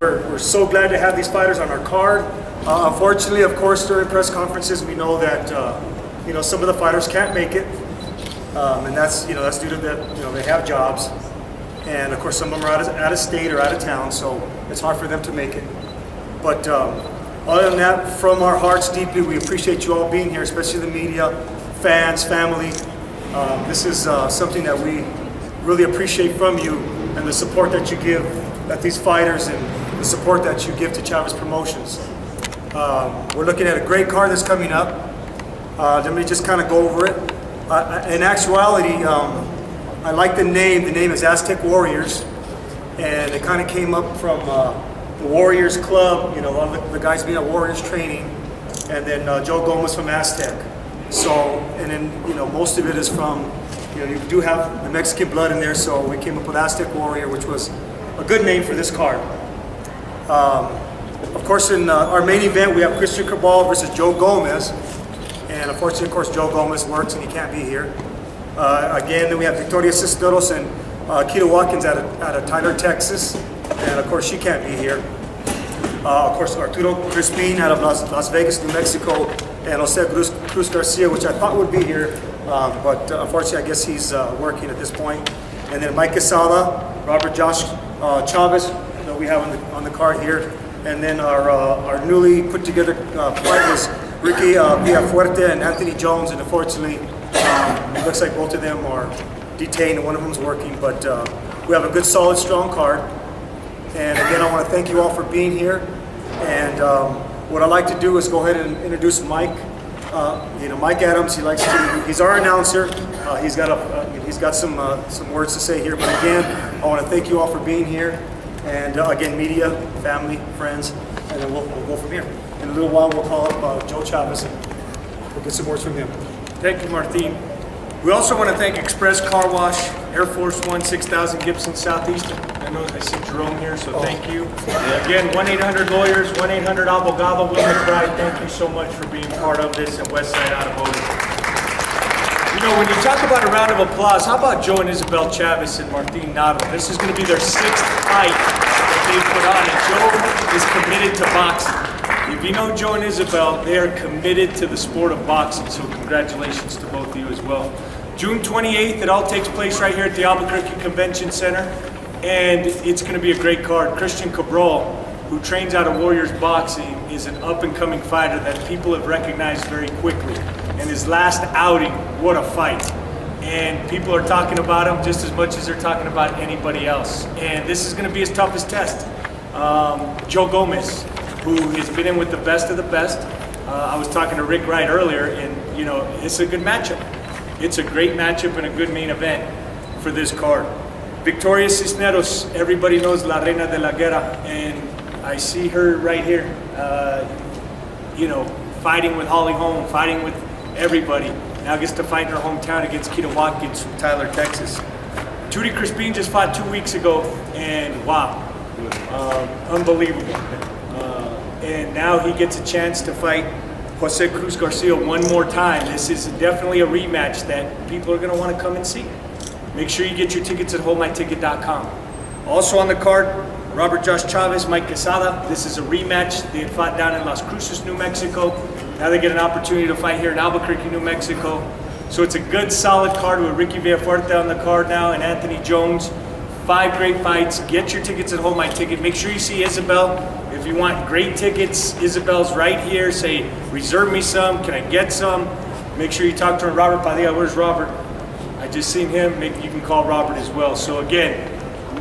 We're so glad to have these fighters on our card. Unfortunately, of course, during press conferences, we know that some of the fighters can't make it, and that's due to that they have jobs, and of course some of them are out of state or out of town, so it's hard for them to make it. But other than that, from our hearts deeply, we appreciate you all being here, especially the media, fans, family. This is something that we really appreciate from you, and the support that you give at these fighters and the support that you give to Chavez Promotions. We're looking at a great card that's coming up. Let me just kind of go over it. In actuality, I like the name. The name is Aztec Warriors, and it kind of came up from the Warriors Club. A lot of the guys being at Warriors training, and then Joe Gomez from Aztec. So, and then most of it is from you do have the Mexican blood in there. So we came up with Aztec Warrior, which was a good name for this card. Of course, in our main event, we have Cristian Cabral versus Joe Gomez. And unfortunately, of course, Joe Gomez works and he can't be here. Again, then we have Victori Cisneros and Keita Watkins out of Tyler, Texas. And of course, she can't be here. Of course, Arturo Crespin out of Las Vegas, New Mexico. And Jose Cruz Garcia, which I thought would be here. But unfortunately, I guess he's working at this point. And then Mike Quezada, Robert Josh Chavez that we have on the card here. And then our newly put together fight was Ricky Villafuerte and Anthony Jones, and unfortunately, it looks like both of them are detained and one of them is working, but we have a good, solid, strong card. And again, I want to thank you all for being here. And what I'd like to do is go ahead and introduce Mike. Mike Adams. He's our announcer. He's got some words to say here. But again, I want to thank you all for being here. And again, media, family, friends, and then we'll go from here. In a little while, we'll call up Joe Chavez and we'll get some words from him. Thank you, Martin. We also want to thank Express Car Wash, Air Force One, 6000 Gibson Southeast. I see Jerome here, so thank you. Again, 1-800-Lawyers, 1-800-Abogado, Will McBride, thank you so much for being part of this, and Westside Automotive. When you talk about a round of applause, how about Joe and Isabel Chavez and Martin Nato? This is going to be their 6th fight that they put on, and Joe is committed to boxing. If you know Joe and Isabel, they are committed to the sport of boxing, so congratulations to both of you as well. June 28th, it all takes place right here at the Albuquerque Convention Center, and it's going to be a great card. Cristian Cabral, who trains out of Warriors Boxing, is an up-and-coming fighter that people have recognized very quickly. And his last outing, what a fight. And people are talking about him just as much as they're talking about anybody else. And this is going to be his toughest test. Joe Gomez, who has been in with the best of the best. I was talking to Rick Wright earlier, and it's a good matchup. It's a great matchup and a good main event for this card. Victori Cisneros, everybody knows La Reina de la Guerra, and I see her right here, fighting with Holly Holm, fighting with everybody. Now gets to fight in her hometown against Keita Watkins from Tyler, Texas. Judy Crespin just fought 2 weeks ago, and wow, unbelievable. And now he gets a chance to fight Jose Cruz Garcia one more time. This is definitely a rematch that people are going to want to come and see. Make sure you get your tickets at holdmyticket.com. Also on the card, Robert Josh Chavez, Mike Quezada. This is a rematch. They had fought down in Las Cruces, New Mexico. Now they get an opportunity to fight here in Albuquerque, New Mexico. So it's a good, solid card with Ricky Villafuerte on the card now and Anthony Jones. 5 great fights. Get your tickets at Hold My Ticket. Make sure you see Isabel. If you want great tickets, Isabel's right here. Say, reserve me some. Can I get some? Make sure you talk to her. Robert Padilla. Where's Robert? I just seen him. Maybe you can call Robert as well. So again,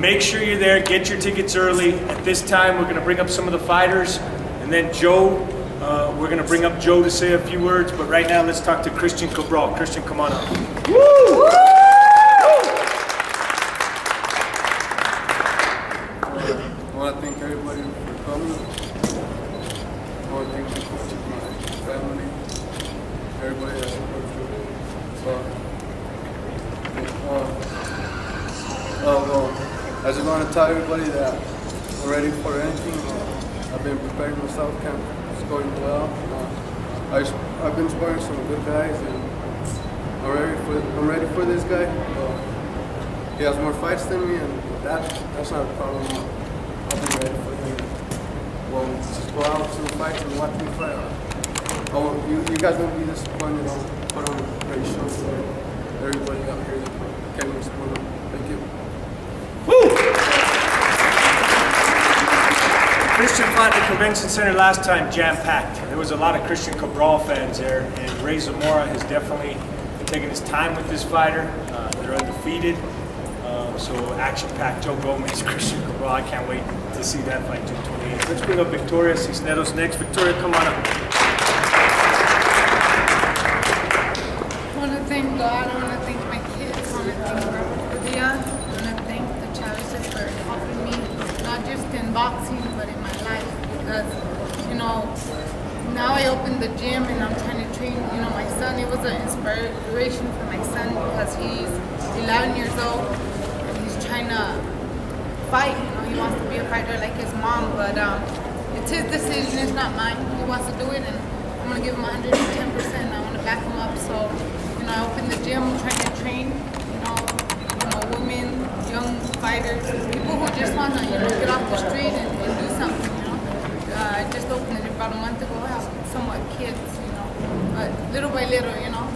make sure you're there. Get your tickets early. At this time, we're going to bring up some of the fighters. And then Joe, we're going to bring up Joe to say a few words. But right now, let's talk to Cristian Cabral. Cristian, come on up. Woo! I want to thank everybody for coming. I want to thank my family, everybody that supports me. I just want to tell everybody that I'm ready for anything. I've been preparing myself, it's going well. I've been sparring some good guys, and I'm ready for this guy. He has more fights than me, and that's not a problem. I'll be ready for you. Well, just go out to the fights and watch me fight. Oh, you guys won't be disappointed. I'll put on a great show for everybody out here that came to support them. Thank you. Cristian fought at the convention center last time, jam-packed. There was a lot of Cristian Cabral fans there, and Ray Zamora has definitely taken his time with this fighter. They're undefeated, so action-packed. Joe Gomez, Cristian Cabral, I can't wait to see that fight, June 28th. Let's bring up Victori Cisneros next. Victoria, come on up. I want to thank God, I want to thank my kids, I want to thank Arturo, I want to thank the Chavezes for helping me, not just in boxing, but in my life, because, you know, now I opened the gym and I'm trying to train, you know, my son. It was an inspiration for my son because he's 11 years old and he's trying to fight, you know, he wants to be a fighter like his mom, but it's his decision, it's not mine. He wants to do it and I'm going to give him 110%, I want to back him up, so, you know, I opened the gym, trying to train, you know, women, young fighters, people who just want to, you know, get off the street and do something, you know. I just opened it about a month ago. I have somewhat kids, you know, but little by little, you know.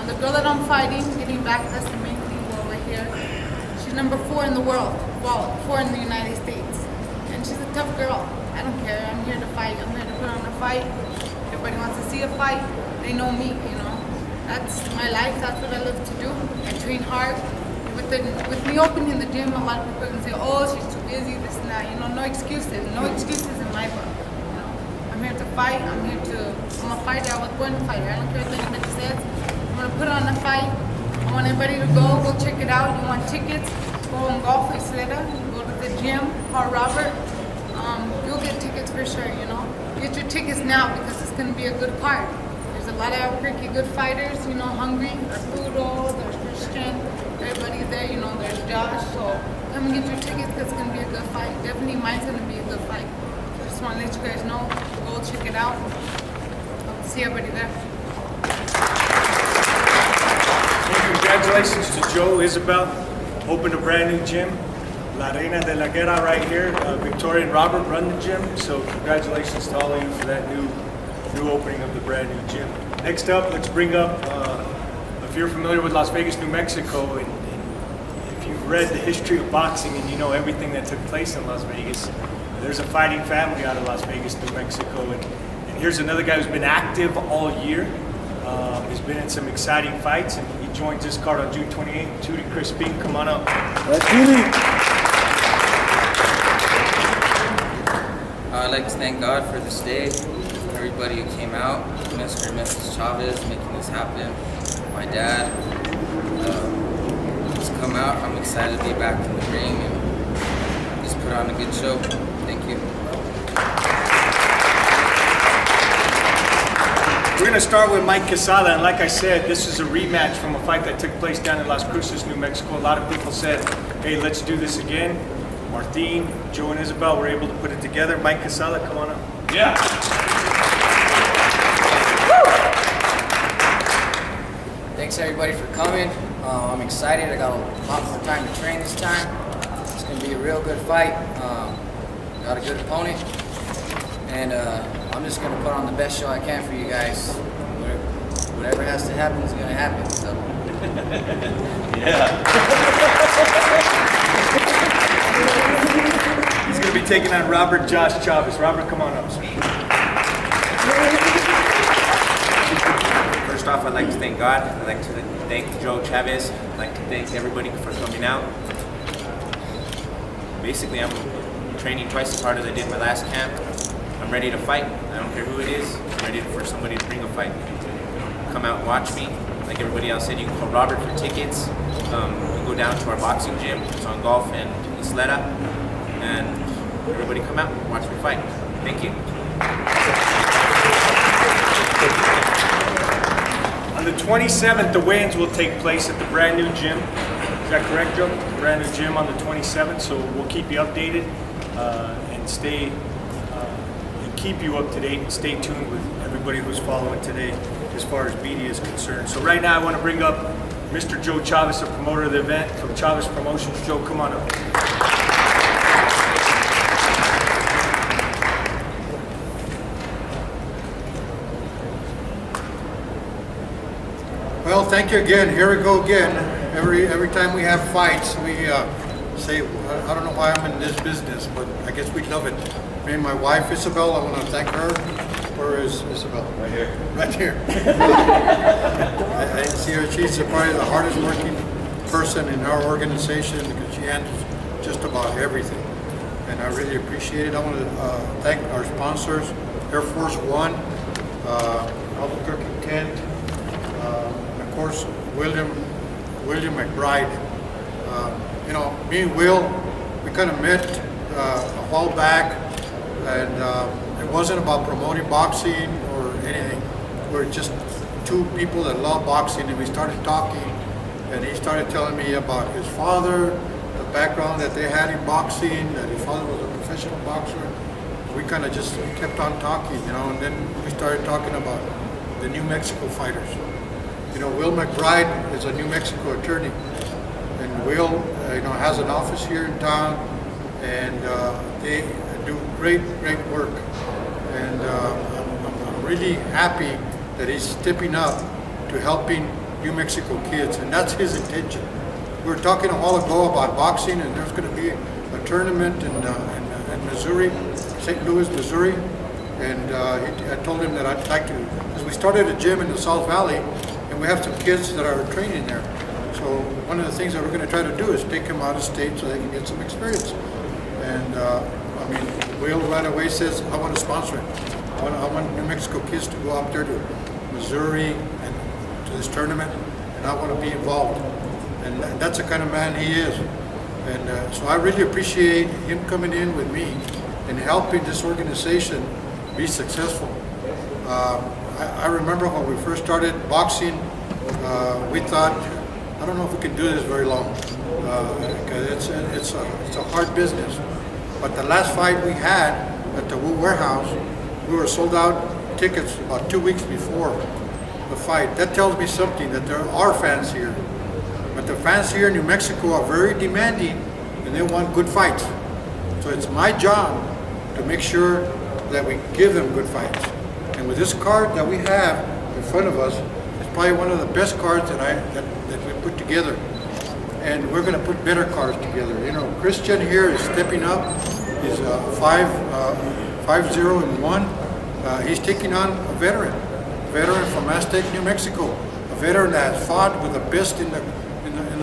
The girl that I'm fighting, getting back, that's the main thing over here. She's number 4 in the world, well, 4 in the United States, and she's a tough girl. I don't care. I'm here to fight. I'm here to put on a fight. Everybody wants to see a fight. They know me, you know. That's my life. That's what I love to do. I train hard. With me opening the gym, a lot of people can say, "Oh, she's too busy, this and that." You know, no excuses. No excuses in my book. You know, I'm here to fight. I'm a fighter. I was born a fighter. I don't care what anybody says. I'm gonna put on a fight. I want everybody to go check it out. You want tickets? Go on Golf Quezada. Go to the gym. Call Robert. You'll get tickets for sure. You know, get your tickets now because it's gonna be a good card. There's a lot of Albuquerque good fighters. You know, hungry. Arturo. There's Cristian. Everybody's there, you know, there's Josh, so come and get your tickets because it's going to be a good fight. Definitely mine's going to be a good fight. Just want to let you guys know, go check it out. Hope to see everybody there. And congratulations to Joe, Isabel, opened a brand new gym. La Reina de la Guerra right here. Victoria and Robert run the gym, so congratulations to all of you for that new opening of the brand new gym. Next up, let's bring up if you're familiar with Las Vegas, New Mexico, and if you've read the history of boxing and you know everything that took place in Las Vegas, there's a fighting family out of Las Vegas, New Mexico, and here's another guy who's been active all year. He's been in some exciting fights, and he joins this card on June 28th. Judy Crespin, come on up. I'd like to thank God for this day, everybody who came out, Mr. and Mrs. Chavez making this happen. My dad, just come out. I'm excited to be back in the ring and just put on a good show. Thank you. We're going to start with Mike Quezada, and like I said, this is a rematch from a fight that took place down in Las Cruces, New Mexico. A lot of people said, hey, let's do this again. Martin, Joe, and Isabel were able to put it together. Mike Quezada, come on up. Yeah. Thanks everybody for coming. I'm excited. I got a lot more time to train this time. It's going to be a real good fight. Got a good opponent. And I'm just going to put on the best show I can for you guys. Whatever has to happen is going to happen. So. Yeah. He's going to be taking on Robert Josh Chavez. Robert, come on up, sir. First off, I'd like to thank God. I'd like to thank Joe Chavez. I'd like to thank everybody for coming out. Basically, I'm training twice as hard as I did my last camp. I'm ready to fight. I don't care who it is. I'm ready for somebody to bring a fight. Come out and watch me. Like everybody else said, you can call Robert for tickets. You can go down to our boxing gym. It's on Golf and Quezada. And everybody come out and watch me fight. Thank you. On the 27th, the weigh-ins will take place at the brand new gym. Is that correct, Joe? Brand new gym on the 27th, so we'll keep you updated and keep you up to date and stay tuned with everybody who's following today as far as media is concerned. So right now I want to bring up Mr. Joe Chavez, the promoter of the event from Chavez Promotions. Joe, come on up. thank you again. Here we go again. Every time we have fights, we say, I don't know why I'm in this business, but I guess we love it. Me and my wife, Isabel, I want to thank her. Where is Isabel? Right here. Right here. I didn't see her. She's probably the hardest working person in our organization because she handles just about everything. And I really appreciate it. I want to thank our sponsors, Air Force One, Albuquerque Kent, and of course, William McBride. You know, me and Will, we kind of met a while back, and it wasn't about promoting boxing or anything. We're just two people that love boxing, and we started talking, and he started telling me about his father, the background that they had in boxing, that his father was a professional boxer. We kind of just kept on talking, you know, and then we started talking about the New Mexico fighters. You know, Will McBride is a New Mexico attorney, and Will, you know, has an office here in town, and they do great work. And I'm really happy that he's stepping up to helping New Mexico kids, and that's his intention. We were talking a while ago about boxing, and there's going to be a tournament in Missouri, St. Louis, Missouri, and I told him that I'd like to, because we started a gym in the South Valley, and we have some kids that are training there. So one of the things that we're going to try to do is take them out of state so they can get some experience. And I mean, Will right away says, I want to sponsor it. I want New Mexico kids to go out there to Missouri and to this tournament, and I want to be involved. And that's the kind of man he is. And so I really appreciate him coming in with me and helping this organization be successful. I remember when we first started boxing, we thought, I don't know if we can do this very long, because it's a hard business. But the last fight we had at the Wu Warehouse, we were sold out tickets about 2 weeks before the fight. That tells me something, that there are fans here. But the fans here in New Mexico are very demanding, and they want good fights. So it's my job to make sure that we give them good fights. And with this card that we have in front of us, it's probably one of the best cards that we put together. And we're going to put better cards together. You know, Cristian here is stepping up. He's 5-0-1. He's taking on a veteran from Aztec, New Mexico, a veteran that has fought with the best in the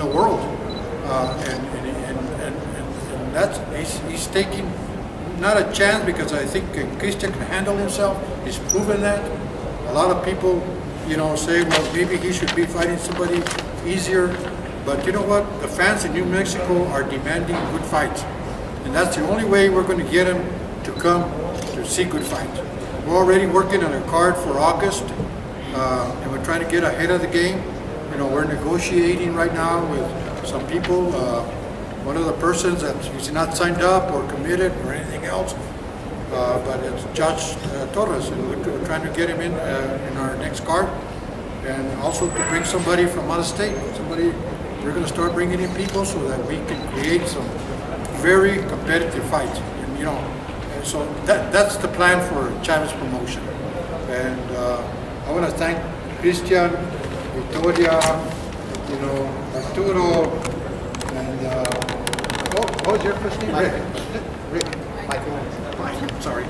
world, and that's he's taking not a chance, because I think Cristian can handle himself. He's proven that. A lot of people, you know, say, well, maybe he should be fighting somebody easier, but you know what? The fans in New Mexico are demanding good fights, and that's the only way we're going to get them to come to see good fights. We're already working on a card for August, and we're trying to get ahead of the game. You know, we're negotiating right now with some people. One of the persons that he's not signed up or committed or anything else, but it's Judge Torres, and we're trying to get him in our next card, and also to bring somebody from out of state. We're going to start bringing in people so that we can create some very competitive fights. And you know, so that's the plan for Chavez Promotion. And I want to thank Cristian, Victoria, you know, Arturo, and what was your first name? Rick. Mike. Sorry.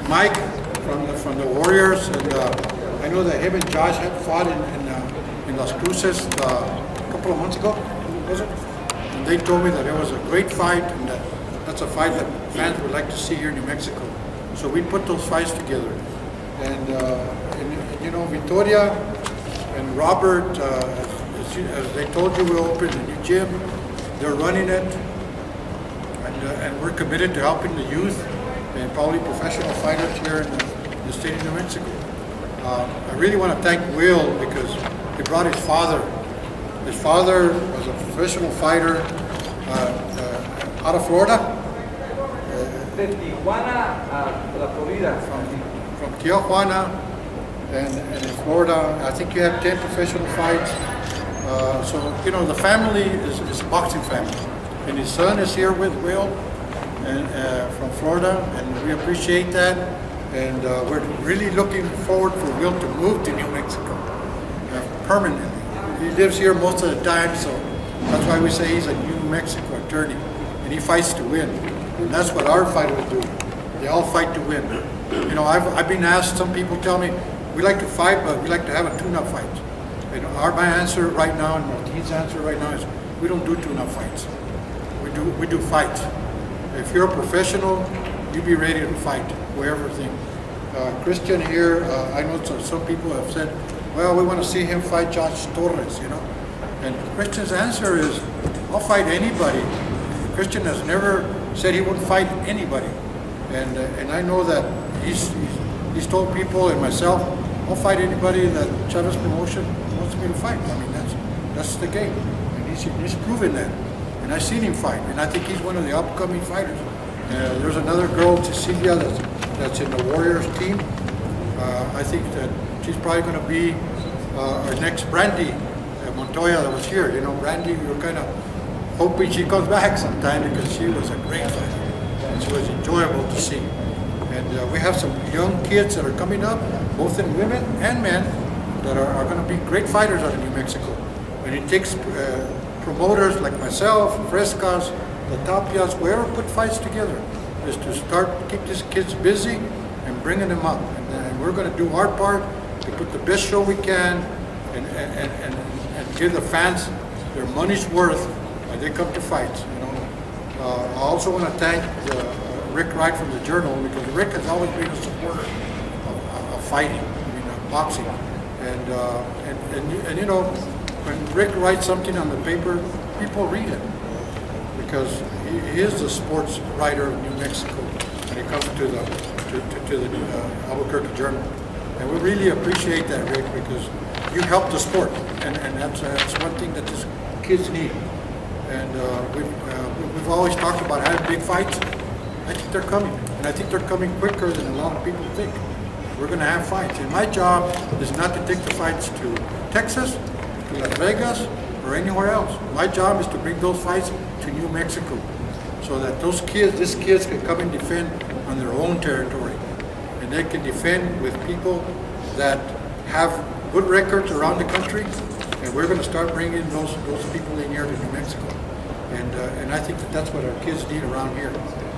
Mike from the Warriors, and I know that him and Josh had fought in Las Cruces a couple of months ago, was it? And they told me that it was a great fight, and that's a fight that fans would like to see here in New Mexico. So we put those fights together, and you know, Victoria and Robert, as they told you, we opened a new gym. They're running it, and we're committed to helping the youth and probably professional fighters here in the state of New Mexico. I really want to thank Will, because he brought his father. His father was a professional fighter out of Florida. De Tijuana a La Florida. From Tijuana and in Florida. I think you have 10 professional fights. So, you know, the family is a boxing family. And his son is here with Will and from Florida, and we appreciate that. And we're really looking forward for Will to move to New Mexico permanently. He lives here most of the time, so that's why we say he's a New Mexico attorney, and he fights to win. And that's what our fighters do. They all fight to win. You know, I've been asked, some people tell me, we like to fight, but we like to have a tune-up fight. And my answer right now, and Martin's answer right now is, we don't do tune-up fights. We do fights. If you're a professional, you be ready to fight, wherever thing. Cristian here, I know some people have said, well, we want to see him fight Josh Torres, you know. And Cristian's answer is, I'll fight anybody. Cristian has never said he wouldn't fight anybody. And I know that he's told people and myself, I'll fight anybody that Chavez Promotion wants me to fight. I mean, that's the game. And he's proven that. And I've seen him fight, and I think he's one of the upcoming fighters. There's another girl, Cecilia, that's in the Warriors team. I think that she's probably going to be our next Brandy Montoya that was here. You know, Brandy, we were kind of hoping she comes back sometime because she was a great fighter, and she was enjoyable to see. And we have some young kids that are coming up, both in women and men, that are going to be great fighters out of New Mexico. And it takes promoters like myself, Frescas, the Tapias, whoever put fights together, is to start keep these kids busy and bringing them up. And we're going to do our part to put the best show we can and give the fans their money's worth when they come to fights. You know, I also want to thank Rick Wright from the Journal, because Rick has always been a supporter of fighting, boxing, and you know, when Rick writes something on the paper, people read it, because he is the sports writer of New Mexico when it comes to the Albuquerque Journal. And we really appreciate that, Rick, because you help the sport, and that's one thing that these kids need. And we've always talked about having big fights. I think they're coming, and I think they're coming quicker than a lot of people think. We're going to have fights, and my job is not to take the fights to Texas, to Las Vegas, or anywhere else. My job is to bring those fights to New Mexico, so that these kids can come and defend on their own territory, and they can defend with people that have good records around the country, and we're going to start bringing those people in here to New Mexico, and I think that's what our kids need around here.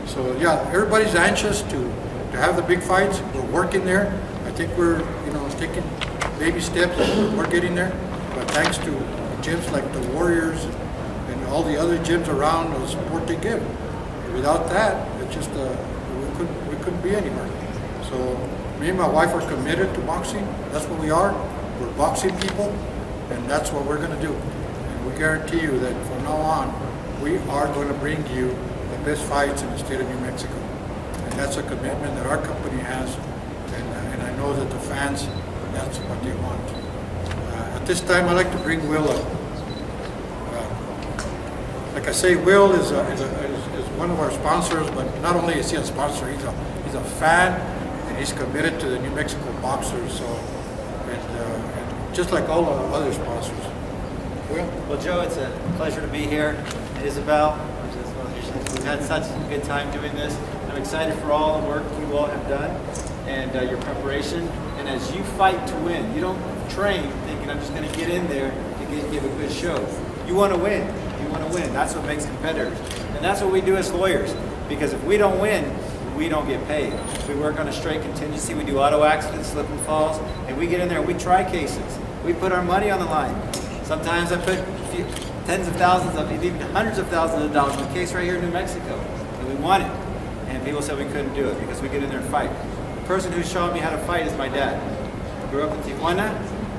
So yeah, everybody's anxious to have the big fights. We're working there. I think we're taking baby steps. We're getting there, but thanks to gyms like the Warriors and all the other gyms around, the support they give. Without that, it's just we couldn't be anywhere. So me and my wife are committed to boxing. That's what we are. We're boxing people, and that's what we're going to do. And we guarantee you that from now on, we are going to bring you the best fights in the state of New Mexico. And that's a commitment that our company has, and I know that the fans, that's what they want. At this time, I'd like to bring Will up. Like I say, Will is one of our sponsors, but not only is he a sponsor, he's a fan, and he's committed to the New Mexico Boxers. So, and just like all our other sponsors. Will? Well, Joe, it's a pleasure to be here. Isabel, we've had such a good time doing this. I'm excited for all the work you all have done and your preparation. And as you fight to win, you don't train thinking I'm just going to get in there to give a good show. You want to win. You want to win. That's what makes competitors. And that's what we do as lawyers. Because if we don't win, we don't get paid. We work on a straight contingency. We do auto accidents, slip and falls, and we get in there and we try cases. We put our money on the line. Sometimes I put tens of thousands of, even hundreds of thousands of dollars in a case right here in New Mexico. And we won it. And people said we couldn't do it because we get in there and fight. The person who showed me how to fight is my dad. He grew up in Tijuana,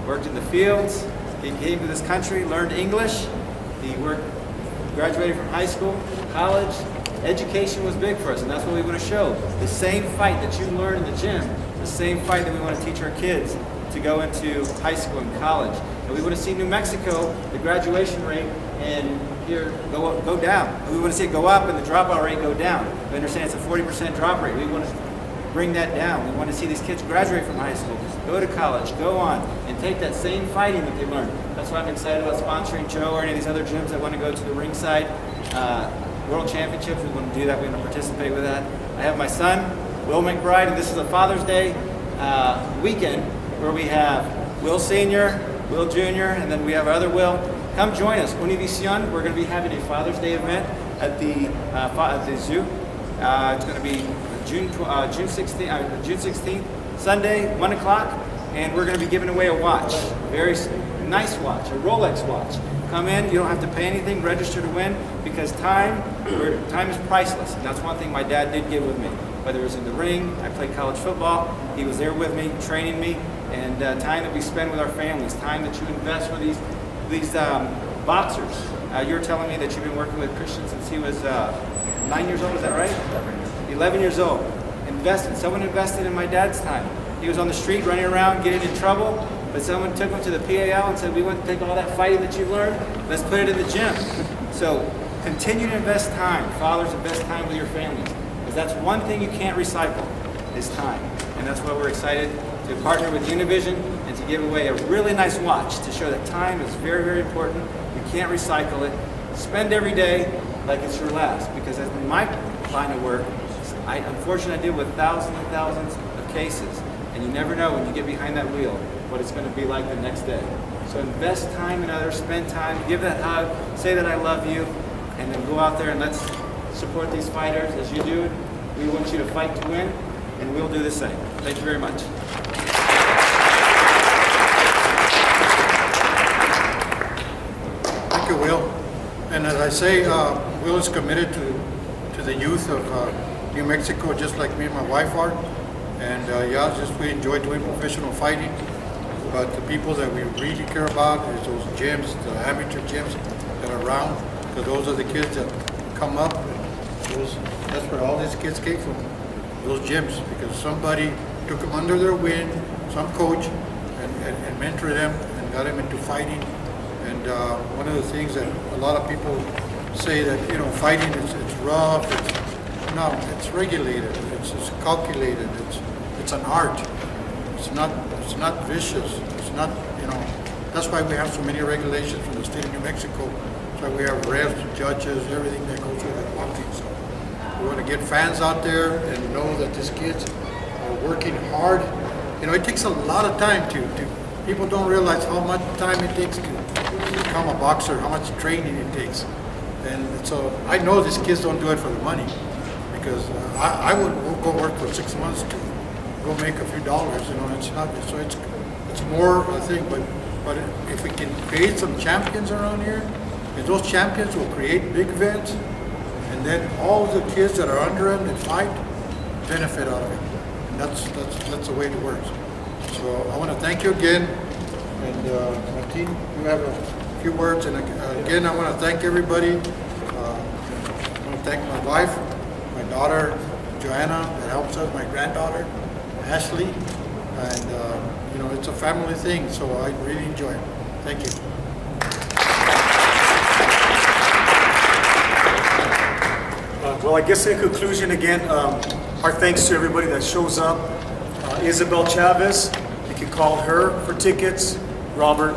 worked in the fields. He came to this country, learned English. He graduated from high school, college. Education was big for us, and that's what we want to show. The same fight that you learn in the gym, the same fight that we want to teach our kids to go into high school and college. And we want to see New Mexico, the graduation rate, and here go down. And we want to see it go up and the dropout rate go down. We understand it's a 40% drop rate. We want to bring that down. We want to see these kids graduate from high school, go to college, go on, and take that same fighting that they learned. That's why I'm excited about sponsoring Joe or any of these other gyms that want to go to the ringside World Championships. We want to do that. We want to participate with that. I have my son, Will McBride, and this is a Father's Day weekend where we have Will Sr., Will Jr., and then we have our other Will. Come join us. Univision, we're going to be having a Father's Day event at the zoo. It's going to be June 16th, Sunday, 1 o'clock, and we're going to be giving away a watch. Very nice watch, a Rolex watch. Come in, you don't have to pay anything, register to win, because time is priceless. And that's one thing my dad did give with me. Whether it was in the ring, I played college football, he was there with me, training me, and time that we spend with our families, time that you invest with these boxers. You're telling me that you've been working with Cristian since he was 9 years old, is that right? 11 years old. Someone invested in my dad's time. He was on the street running around, getting in trouble, but someone took him to the PAL and said, we want to take all that fighting that you've learned, let's put it in the gym. So continue to invest time. Fathers, invest time with your families. Because that's one thing you can't recycle, is time. And that's why we're excited to partner with Univision and to give away a really nice watch to show that time is very, very important. You can't recycle it. Spend every day like it's your last. Because as in my line of work, unfortunately I deal with thousands and thousands of cases. And you never know when you get behind that wheel what it's going to be like the next day. So invest time in others, spend time, give that hug, say that I love you, and then go out there and let's support these fighters as you do. We want you to fight to win, and we'll do the same. Thank you very much. Thank you, Will. And as I say, Will is committed to the youth of New Mexico, just like me and my wife are. And we enjoy doing professional fighting. But the people that we really care about is those gyms, the amateur gyms that are around, because those are the kids that come up. That's where all these kids came from, those gyms, because somebody took them under their wing, some coach, and mentored them and got them into fighting. And one of the things that a lot of people say that, fighting it's rough, it's regulated, it's calculated, it's an art. It's not vicious. It's not, that's why we have so many regulations from the state of New Mexico. That's why we have refs, judges, everything that goes with it walking. So we want to get fans out there and know that these kids are working hard. It takes a lot of time to people don't realize how much time it takes to become a boxer, how much training it takes. And so I know these kids don't do it for the money, because I would go work for 6 months to go make a few dollars, it's not, so it's more a thing, but if we can create some champions around here, and those champions will create big events, and then all the kids that are under them that fight benefit out of it. And that's the way it works. So I want to thank you again, and Martin, you have a few words, and again I want to thank everybody. I want to thank my wife, my daughter Joanna that helps us, my granddaughter Ashley, and it's a family thing, so I really enjoy it. Thank you. Well, I guess in conclusion, again, our thanks to everybody that shows up. Isabel Chavez, you can call her for tickets. Robert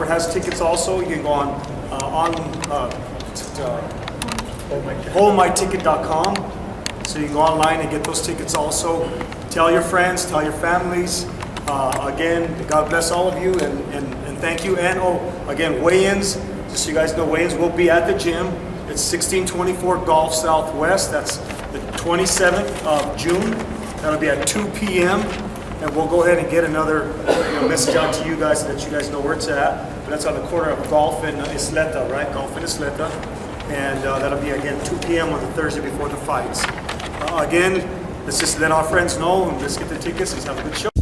has tickets also. You can go on homemyticket.com. So you can go online and get those tickets also. Tell your friends, tell your families. Again, God bless all of you, and thank you. And again, weigh-ins, just so you guys know, weigh-ins will be at the gym. It's 1624 Gulf Southwest. That's the 27th of June. That'll be at 2 p.m. And we'll go ahead and get another message out to you guys so that you guys know where it's at. But that's on the corner of Gulf and Isleta, right? Gulf and Isleta. And that'll be, again, 2 p.m. on the Thursday before the fights. Again, let's just let our friends know, and let's get the tickets. Let's have a good show.